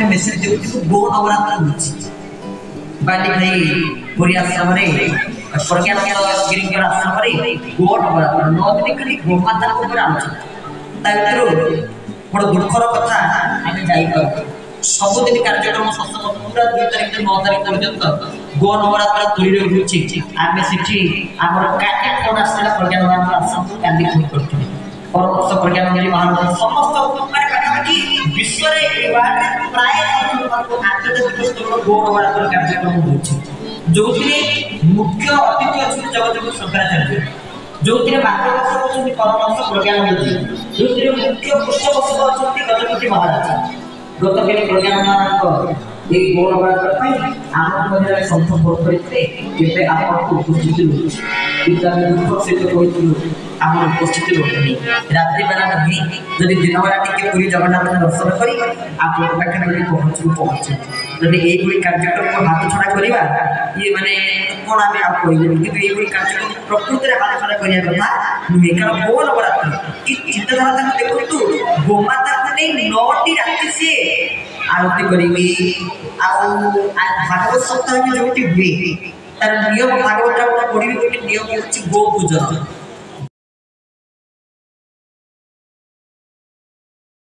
message देउछु गो नवरात्र होछि बाली भाई पुरी आश्रम रे प्रज्ञान गिरिंगर आश्रम रे गो नवरात्र 9 दिन खाली गो माता को ऊपर आलोचना ता भितरो बड़ दुखर कथा आमे जाई पर सब दिन कार्यक्रम सत्संग पूरा 2 तारिख 9 तारिख पर्यंत गो नवरात्र तुरी रे होछि आमे सिठी हमर काटे कोन आसला प्रज्ञान आश्रम को कांदी फोन करथि परमहंस प्रज्ञान गिरि महाराज समस्त माने कथा कि विश्व रे एवार्ड प्राय आंतर्जातिक स्तर गो नवरात्र कार्यक्रम होछि जो मुख्य अतिथि अच्छे जगत शंकराचार्य जो मार्गदर्शक अच्छे परमहंस प्रज्ञान गिरि जो मुख्य पृष्ठपोषक अच्छे गजपति महाराज गतकाली प्रज्ञान महाराज ये गो नवरात्र आम मध्य संत भोट करते आपको उपस्थित आम उपस्थित रोकनी रात्रि बेला नहीं जदि दिन बेला टी पूरी जगन्नाथ दर्शन कर पहुँचू जदि ये कार्यक्रम को हाथ छड़ा करवा ये माने कौन आम कि ये कार्यक्रम प्रकृति में हाथ छड़ा करने कथा नुहे कारण गो नवरात्र कि चिंताधारा देखु गोमाता को नहीं 9टी राति सी आरती करी भागवत सप्ताह में जो हुए तार नियम भागवत पढ़ी गोटे नियम हूँ गो पूजन